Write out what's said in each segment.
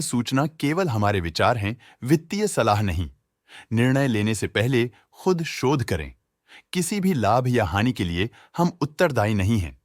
सूचना केवल हमारे विचार हैं, वित्तीय सलाह नहीं। निर्णय लेने से पहले खुद शोध करें। किसी भी लाभ या हानि के लिए हम उत्तरदायी नहीं हैं।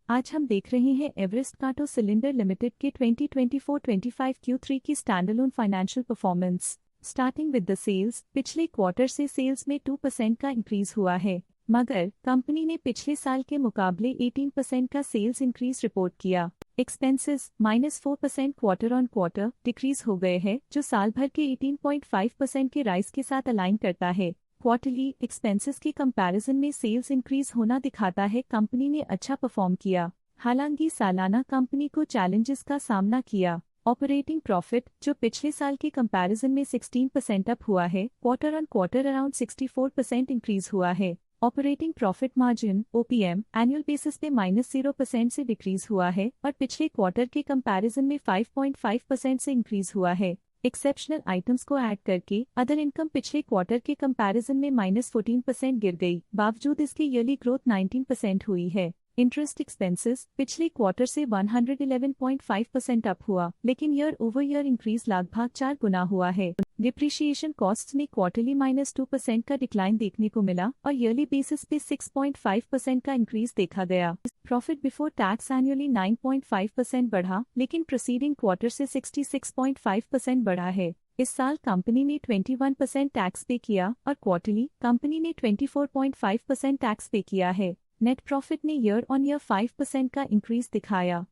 आज हम देख रहे हैं एवरेस्ट कांटो सिलेंडर लिमिटेड के 2024-25 Q3 की standalone financial performance. Starting with the sales, पिछले क्वार्टर से सेल्स में 2% का इंक्रीज हुआ है, मगर कंपनी ने पिछले साल के मुकाबले 18% का सेल्स इंक्रीज रिपोर्ट किया। Expenses -4% quarter on quarter decrease हो गए हैं, जो साल भर के 18.5% के राइज के साथ अलाइन करता है। क्वार्टरली एक्सपेंसेस के कंपैरिजन में सेल्स इंक्रीज होना दिखाता है कंपनी ने अच्छा परफॉर्म किया। हालांकि सालाना कंपनी को चैलेंजेस का सामना किया। ऑपरेटिंग प्रॉफिट, जो पिछले साल के कंपैरिजन में 16% अप हुआ है, quarter on quarter around 64% increase हुआ है। Operating profit margin (OPM) annual basis पे -0% से डिक्रीज हुआ है और पिछले क्वार्टर के कंपैरिजन में 5.5% से इंक्रीज हुआ है। एक्सेप्शनल आइटम्स को ऐड करके अदर इनकम पिछले क्वार्टर के कंपैरिजन में -14% गिर गई, बावजूद इसके ईयरली ग्रोथ 19% हुई है। इंटरेस्ट एक्सपेंसेस पिछले क्वार्टर से 111.5% अप हुआ, लेकिन ईयर ओवर ईयर इंक्रीज लगभग 4 गुना हुआ है। डिप्रिशिएशन कॉस्ट्स में क्वार्टरली -2% का डिक्लाइन देखने को मिला और ईयरली बेसिस पे 6.5% का इंक्रीज देखा गया। प्रॉफिट बिफोर टैक्स एनुअली 9.5% बढ़ा, लेकिन प्रीसीडिंग क्वार्टर से 66.5% बढ़ा है। इस साल कंपनी ने 21% टैक्स पे किया और क्वार्टरली कंपनी ने 24.5% टैक्स पे किया है। नेट प्रॉफिट ने ईयर ऑन ईयर 5% का इंक्रीज दिखाया,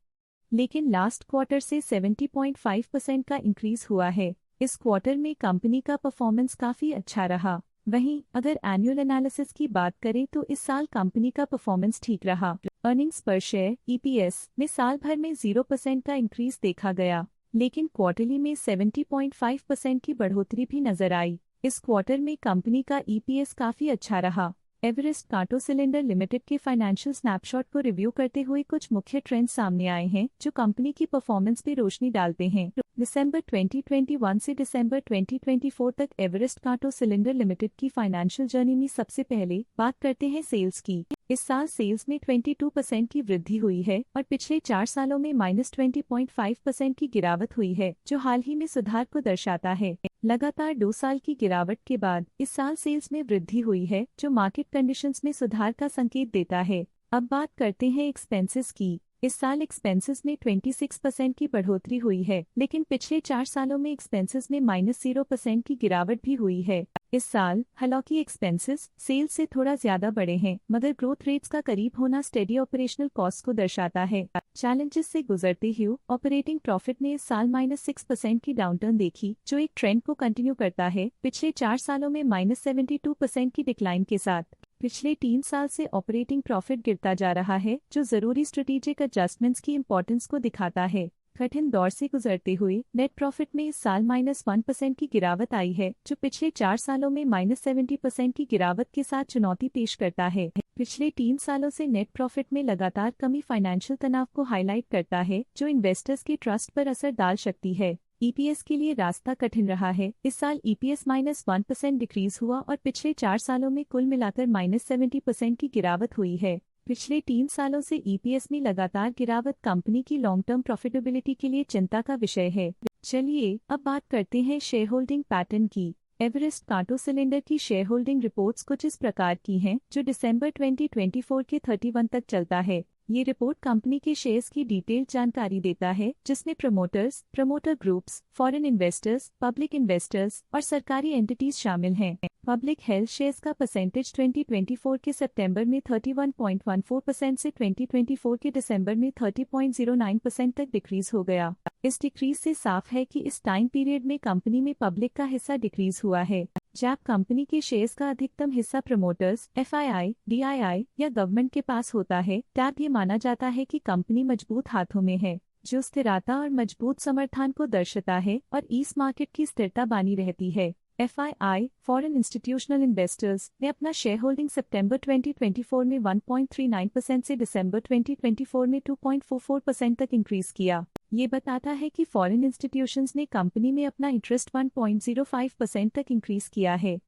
लेकिन लास्ट क्वार्टर से 70.5% का इंक्रीज हुआ है। इस क्वार्टर में कंपनी का परफॉर्मेंस काफी अच्छा रहा। वहीं अगर एनुअल एनालिसिस की बात करें तो इस साल कंपनी का परफॉर्मेंस ठीक रहा। अर्निंग्स पर शेयर (EPS) में साल भर में 0% का इंक्रीज देखा गया, लेकिन क्वार्टरली में 70.5% की बढ़ोतरी भी नजर आई। इस क्वार्टर में कंपनी का EPS काफी अच्छा रहा। एवरेस्ट कांटो सिलेंडर लिमिटेड के फाइनेंशियल स्नैपशॉट को रिव्यू करते हुए कुछ मुख्य ट्रेंड्स सामने आए हैं जो कंपनी की परफॉर्मेंस पे रोशनी डालते हैं। दिसंबर 2021 से दिसंबर 2024 तक एवरेस्ट कांटो सिलेंडर लिमिटेड की फाइनेंशियल जर्नी में सबसे पहले बात करते हैं सेल्स की। इस साल सेल्स में 22% की वृद्धि हुई है और पिछले 4 सालों में -20.5% की गिरावट हुई है, जो हाल ही में सुधार को दर्शाता है। लगातार 2 साल की गिरावट के बाद इस साल सेल्स में वृद्धि हुई है, जो मार्केट कंडीशंस में सुधार का संकेत देता है। अब बात करते हैं एक्सपेंसेस की। इस साल एक्सपेंसेस में 26% की बढ़ोतरी हुई है, लेकिन पिछले 4 सालों में एक्सपेंसेस में -0% की गिरावट भी हुई है। इस साल हालांकि एक्सपेंसेस सेल्स से थोड़ा ज्यादा बढ़े हैं, मगर ग्रोथ रेट्स का करीब होना स्टेडी ऑपरेशनल कॉस्ट को दर्शाता है। चैलेंजेस से गुजरते हुए ऑपरेटिंग प्रॉफिट ने इस साल -6% की डाउनटर्न देखी, जो एक ट्रेंड को कंटिन्यू करता है पिछले 4 सालों में -72% की डिक्लाइन के साथ। पिछले 3 साल से ऑपरेटिंग प्रॉफिट गिरता जा रहा है, जो जरूरी स्ट्रेटेजिक एडजस्टमेंट्स की इंपॉर्टेंस को दिखाता है। कठिन दौर से गुजरते हुए नेट प्रॉफिट में इस साल -1% की गिरावट आई है, जो पिछले 4 सालों में -70% की गिरावट के साथ चुनौती पेश करता है। पिछले 3 सालों से नेट प्रॉफिट में लगातार कमी फाइनेंशियल तनाव को हाईलाइट करता है, जो इन्वेस्टर्स के ट्रस्ट पर असर डाल सकती है। EPS के लिए रास्ता कठिन रहा है। इस साल EPS -1% डिक्रीज हुआ और पिछले 4 सालों में कुल मिलाकर -70% की गिरावट हुई है। पिछले 3 सालों से EPS में लगातार गिरावट कंपनी की लॉन्ग टर्म प्रॉफिटेबिलिटी के लिए चिंता का विषय है। चलिए अब बात करते हैं शेयर होल्डिंग पैटर्न की। एवरेस्ट कांटो सिलेंडर की शेयर होल्डिंग रिपोर्ट्स कुछ इस प्रकार की हैं, जो दिसंबर 2024 के 31 तक चलता है। ये रिपोर्ट कंपनी के शेयर्स की डिटेल्ड जानकारी देता है, जिसमें promoters, promoter groups, foreign investors, public investors और सरकारी एंटिटीज शामिल हैं। पब्लिक हेल्थ शेयर्स का परसेंटेज 2024 के सितंबर में 31.14% से 2024 के दिसंबर में 30.09% तक डिक्रीज हो गया। इस डिक्रीज से साफ है कि इस टाइम पीरियड में कंपनी में पब्लिक का हिस्सा डिक्रीज हुआ है। जब कंपनी के शेयर्स का अधिकतम हिस्सा प्रमोटर्स, FII, DII या गवर्नमेंट के पास होता है, तब ये माना जाता है कि कंपनी मजबूत हाथों में है, जो स्थिरता और मजबूत समर्थन को दर्शाता है और इस मार्केट की स्थिरता बनी रहती है। FII फॉरेन इंस्टीट्यूशनल इन्वेस्टर्स ने अपना शेयर होल्डिंग सितंबर 2024 में 1.39% से दिसंबर 2024 में 2.44% तक इंक्रीज किया। ये बताता है कि फॉरेन इंस्टीट्यूशंस ने कंपनी में अपना इंटरेस्ट 1.05% तक इंक्रीज किया है।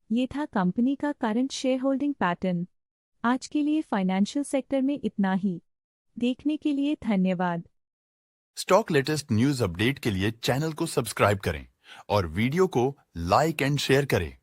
ये था कंपनी का करंट शेयर होल्डिंग पैटर्न। आज के लिए फाइनेंशियल सेक्टर में इतना ही। देखने के लिए धन्यवाद। स्टॉक लेटेस्ट न्यूज अपडेट के लिए चैनल को सब्सक्राइब करें और वीडियो को लाइक एंड शेयर करें।